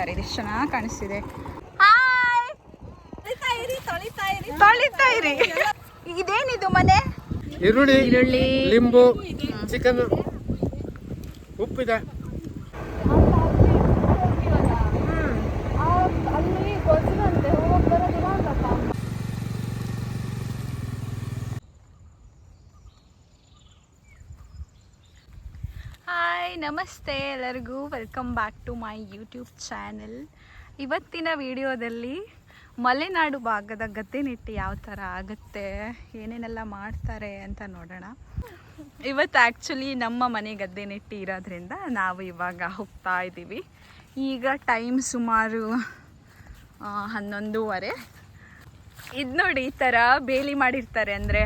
ಎಷ್ಟು ಚೆನ್ನಾಗಿ ಕಾಣಿಸ್ತಿದೆ. ಹಾಯ್, ತೊಳಿತಾ ಇರಿ. ಇದೇನಿದು ಮನೆ? ಈರುಳ್ಳಿ, ಲಿಂಬು, ಚಿಕನ್, ಉಪ್ಪಿದೆ. ಹಾಯ್, ನಮಸ್ತೆ ಎಲ್ಲರಿಗೂ. Welcome back to my YouTube channel. ಇವತ್ತಿನ ವಿಡಿಯೋದಲ್ಲಿ ಮಲೆನಾಡು ಭಾಗದ ಗದ್ದೆ ನೆಟ್ಟು ಯಾವ ಥರ ಆಗುತ್ತೆ, ಏನೇನೆಲ್ಲ ಮಾಡ್ತಾರೆ ಅಂತ ನೋಡೋಣ. ಇವತ್ತು ಆ್ಯಕ್ಚುಲಿ ನಮ್ಮ ಮನೆ ಗದ್ದೆ ನೆಟ್ಟಿ ಇರೋದ್ರಿಂದ ನಾವು ಇವಾಗ ಹೋಗ್ತಾ ಇದ್ದೀವಿ. ಈಗ ಟೈಮ್ ಸುಮಾರು 11:30. ಇದು ನೋಡಿ, ಈ ಥರ ಬೇಲಿ ಮಾಡಿರ್ತಾರೆ, ಅಂದರೆ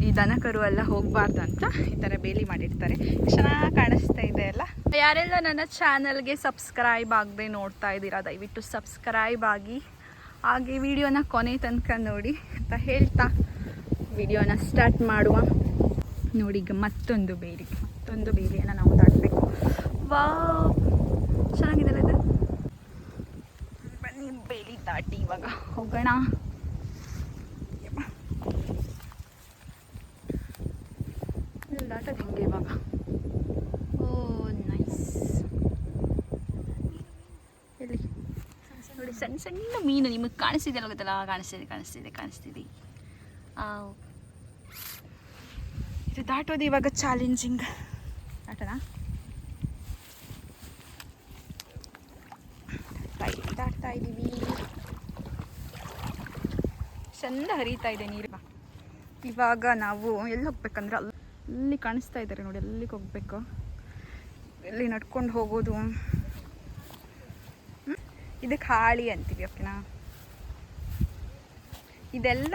ಈ ದನಕರು ಎಲ್ಲ ಹೋಗಬಾರ್ದು ಅಂತ ಈ ಥರ ಬೇಲಿ ಮಾಡಿರ್ತಾರೆ. ಚೆನ್ನಾಗಿ ಕಾಣಿಸ್ತಾ ಇದೆ ಅಲ್ಲ. ಯಾರೆಲ್ಲ ನನ್ನ ಚಾನಲ್ಗೆ ಸಬ್ಸ್ಕ್ರೈಬ್ ಆಗದೆ ನೋಡ್ತಾ ಇದ್ದೀರಾ, ದಯವಿಟ್ಟು ಸಬ್ಸ್ಕ್ರೈಬ್ ಆಗಿ, ಹಾಗೆ ವಿಡಿಯೋನ ಕೊನೆ ತನಕ ನೋಡಿ ಅಂತ ಹೇಳ್ತಾ ವಿಡಿಯೋನ ಸ್ಟಾರ್ಟ್ ಮಾಡುವ. ನೋಡಿ, ಈಗ ಮತ್ತೊಂದು ಬೇಲಿಯನ್ನು ನಾವು ದಾಟಬೇಕು. ವಾವ್, ಚೆನ್ನಾಗಿದೆ ಇದು. ಬನ್ನಿ, ಬೇಲಿ ದಾಟಿ ಇವಾಗ ಹೋಗೋಣ. ದಾಟೋದು ಹಿಂಗೆ ಇವಾಗ. ಓ ನೈಸ್. ಎಲ್ಲಿ ನೋಡಿ, ಸಣ್ಣ ಸಣ್ಣ ಮೀನು ನಿಮಗೆ ಕಾಣಿಸ್ತಿದೆ ಅಲ್ಲ, ಗೊತ್ತಲ್ಲ? ಕಾಣಿಸ್ತಿದೆ. ಇದು ದಾಟೋದು ಇವಾಗ ಚಾಲೆಂಜಿಂಗ್. ದಾಟೋಣ. ದಾಟ್ತಾ ಇದ್ದೀವಿ. ಚಂದ ಹರಿತಾ ಇದೆ ನೀರು. ಇವಾಗ ನಾವು ಎಲ್ಲಿ ಹೋಗ್ಬೇಕಂದ್ರೆ ಅಲ್ಲಿ ಕಾಣಿಸ್ತಾ ಇದ್ದಾರೆ ನೋಡಿ, ಅಲ್ಲಿಗೆ ಹೋಗ್ಬೇಕು. ಎಲ್ಲಿ ನಡ್ಕೊಂಡು ಹೋಗೋದು. ಇದಕ್ಕೆ ಹಾಳಿ ಅಂತೀವಿ, ಓಕೆನಾ? ಇದೆಲ್ಲ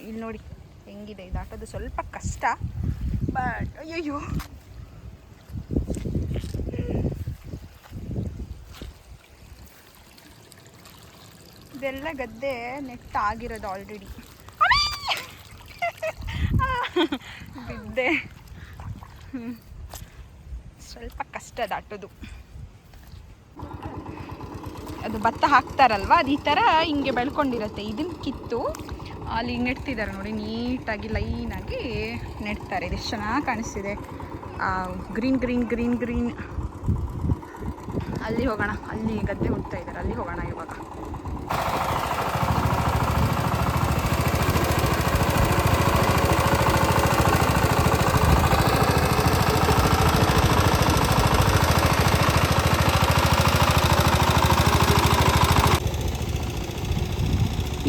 ಇಲ್ಲಿ ನೋಡಿ ಹೆಂಗಿದೆ. ಇದು ದಾಟೋದು ಸ್ವಲ್ಪ ಕಷ್ಟ, ಬಟ್ ಅಯ್ಯಯ್ಯೋ, ಇದೆಲ್ಲ ಗದ್ದೆ ನೆಟ್ ಆಗಿರೋದು ಆಲ್ರೆಡಿ. ಬಿದ್ದೆ. ಸ್ವಲ್ಪ ಕಷ್ಟ ದಾಟೋದು. ಅದು ಭತ್ತ ಹಾಕ್ತಾರಲ್ವ, ಅದು ಈ ಥರ ಹಿಂಗೆ ಬೆಳ್ಕೊಂಡಿರುತ್ತೆ. ಇದನ್ನು ಕಿತ್ತು ಅಲ್ಲಿ ನೆಡ್ತಿದ್ದಾರೆ ನೋಡಿ, ನೀಟಾಗಿ ಲೈನಾಗಿ ನೆಡ್ತಾರೆ. ಇದು ಎಷ್ಟು ಚೆನ್ನಾಗಿ ಕಾಣಿಸ್ತಿದೆ. ಗ್ರೀನ್. ಅಲ್ಲಿ ಹೋಗೋಣ. ಅಲ್ಲಿ ಗದ್ದೆ ಹುಡ್ತಾ ಇದ್ದಾರೆ, ಅಲ್ಲಿ ಹೋಗೋಣ ಇವಾಗ.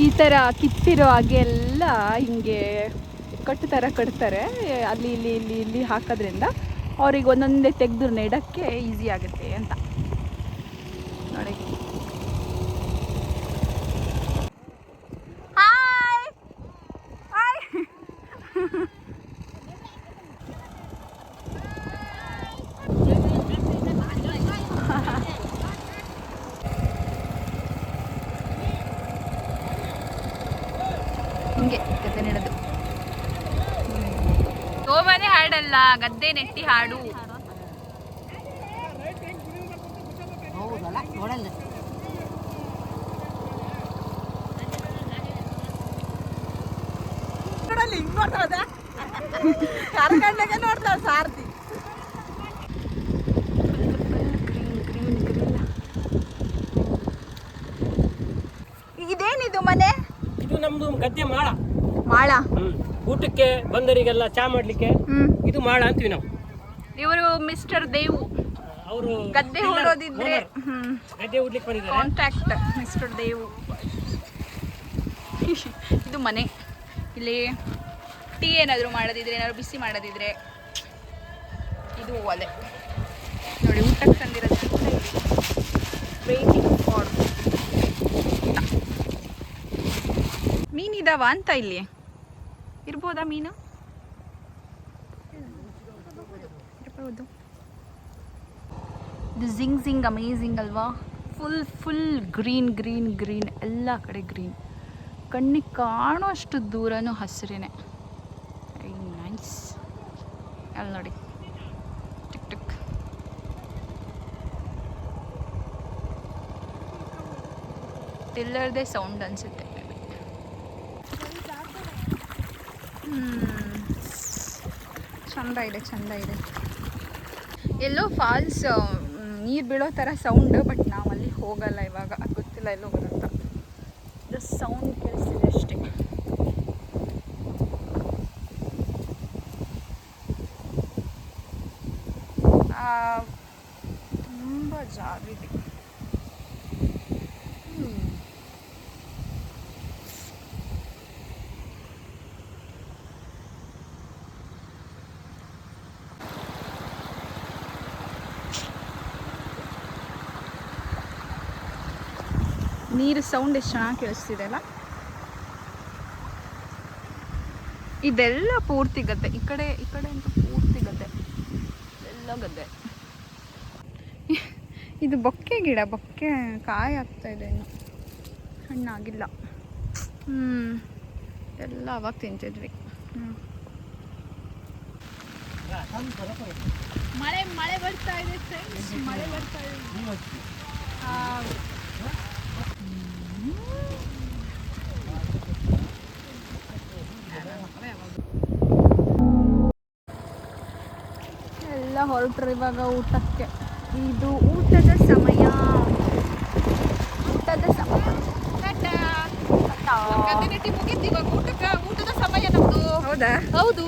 ಈ ಥರ ಕಿತ್ತಿರೋ ಹಾಗೆ ಎಲ್ಲ ಹಿಂಗೆ ಕಟ್ಟು ಥರ ಕಟ್ತಾರೆ. ಅಲ್ಲಿ ಇಲ್ಲಿ ಹಾಕೋದ್ರಿಂದ ಅವ್ರಿಗೆ ಒಂದೊಂದೇ ತೆಗೆದು ನೆಡೋಕ್ಕೆ ಈಸಿ ಆಗುತ್ತೆ ಅಂತ ನೋಡಿ. ಹಾಯ್ ಹಾಯ್ ಹಿಂಗೆ ಗದ್ದೆ ನೆಡೋದು. ಸೋಮನೆ ಹಾಡಲ್ಲ, ಗದ್ದೆ ನೆಟ್ಟಿ ಹಾಡು. ನೋಡ್ತಾಳ ಸಾರ್ತಿ. ಇದೇನಿದು ಮನೆ? ಇದು ನಮ್ದು ಗದ್ದೆ ಮಾಳ. ಊಟಕ್ಕೆ ಬಂದವರಿಗೆಲ್ಲ ಚಾ ಮಾಡ್ಲಿಕ್ಕೆ ಇದು ಮಾಳ ಅಂತೀವಿ ನಾವು. ಇವರು ಮಿಸ್ಟರ್ ದೇವು, ಅವರು ಗದ್ದೆ ಹೂಡೋದಿದ್ರೆ ಗದ್ದೆ ಹೂಡ್ಲಿಕ್ಕೆ ಬಂದಿದ್ದಾರೆ. Contact mister Devu. ಇದು ಮನೆ. ಇಲ್ಲಿ ಟೀ ಏನಾದರೂ ಮಾಡೋದಿದ್ರೆ, ಏನಾದ್ರು ಬಿಸಿ ಮಾಡೋದಿದ್ರೆ ಇದು ಒಲೆ ನೋಡಿ. ಊಟಕ್ಕೆ ತಂದಿರೋದು ವೇಟಿಂಗ್ ಫಾರ್ ಊಟ. ಮೀನಿದಾವ ಅಂತ ಇಲ್ಲಿ ಇರ್ಬೋದಾ? ಮೀನು ಇರ್ಬೋದು. ಇದು ಜಿಂಗ್ ಅಮೇಝಿಂಗ್ ಅಲ್ವಾ? ಫುಲ್ ಗ್ರೀನ್ ಎಲ್ಲ ಕಡೆ ಗ್ರೀನ್. ಕಣ್ಣಿಗೆ ಕಾಣೋ ಅಷ್ಟು ದೂರನೂ ಹಸಿರೇನೆ. Very nice. ಅಲ್ಲಿ ನೋಡಿ, ಟಿಕ್ ಗೊತ್ತಿಲ್ಲದೆ ಸೌಂಡ್ ಅನಿಸುತ್ತೆ. ಚಂದ ಇದೆ, ಚಂದ ಇದೆ. ಎಲ್ಲೋ ಫಾಲ್ಸ್ ನೀರು ಬೀಳೋ ಥರ ಸೌಂಡ್, ಬಟ್ ನಾವಲ್ಲಿ ಹೋಗಲ್ಲ ಇವಾಗ. ಅದು ಗೊತ್ತಿಲ್ಲ ಎಲ್ಲೋ ಹೋಗೋದಂತ. ಜಸ್ಟ್ ಸೌಂಡ್ ಕೇಳಿಸ್ತಿದೆ ಅಷ್ಟೇ. ತುಂಬ ಜಾರಿದೆ. ನೀರು ಸೌಂಡ್ ಎಷ್ಟು ಚೆನ್ನಾಗಿ ಕೇಳಿಸ್ತಿದೆ ಅಲ್ಲ. ಇದೆಲ್ಲ ಪೂರ್ತಿ ಗದ್ದೆ. ಈ ಕಡೆ ಅಂತ ಪೂರ್ತಿ ಗದ್ದೆ, ಎಲ್ಲ ಗದ್ದೆ. ಇದು ಬೊಕ್ಕೆ ಗಿಡ, ಬೊಕ್ಕೆ ಕಾಯಿ ಆಗ್ತಾ ಇದೆ, ಇನ್ನು ಹಣ್ಣಾಗಿಲ್ಲ. ಎಲ್ಲ ಅವಾಗ ತಿಂತಿದ್ವಿ. ಮಳೆ ಬರ್ತಾ ಇದೆ ಫ್ರೆಂಡ್ಸ್, ಮಳೆ ಬರ್ತಾ ಇದೆ. ಎಲ್ಲ ಹೊರಟ್ರು ಇವಾಗ ಊಟಕ್ಕೆ. ಇದು ಊಟದ ಸಮಯ, ಊಟದ ಸಮಯ. ಊಟದ ಸಮಯ ನಮ್ದು. ಹೌದಾ? ಹೌದು.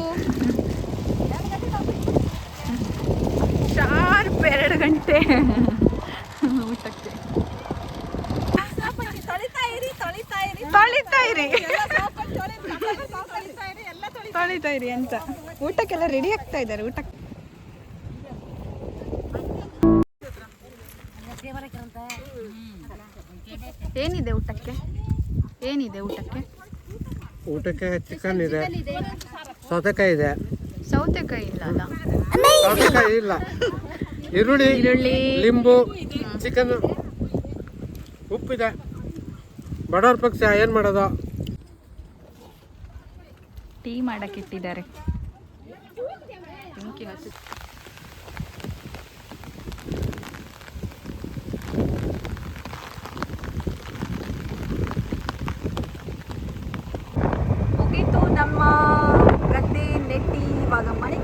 ಶಾರ್ಪ್ 2 ಗಂಟೆ ಊಟಕ್ಕೆ. ತೊಳಿತಾ ಇರಿ ಅಂತ. ಊಟಕ್ಕೆಲ್ಲ ರೆಡಿ ಆಗ್ತಾ ಇದ್ದಾರೆ. ಊಟಕ್ಕೆ ಏನಿದೆ ಊಟಕ್ಕೆ? ಊಟಕ್ಕೆ ಚಿಕನ್ ಇದೆ, ಸೌತೆಕಾಯಿ ಇದೆ. ಸೌತೆಕಾಯಿ ಇಲ್ಲ ಅಲ್ಲ? ಸೌತೆಕಾಯಿ ಇಲ್ಲ, ಈರುಳ್ಳಿ, ಲಿಂಬು, ಚಿಕನ್, ಉಪ್ಪಿದೆ. ಬಡವ್ರ ಪಕ್ಷ ಏನು ಮಾಡೋದು? ಟೀ ಮಾಡಕ್ಕೆ ಇಟ್ಟಿದ್ದಾರೆ. ಬೆಂಕಿ ಹಚ್ಚಿ ಮುಗೀತು ನಮ್ಮ ಗದ್ದೆ ನೆಟ್ಟಿ. ಇವಾಗ ಮನೆಗೆ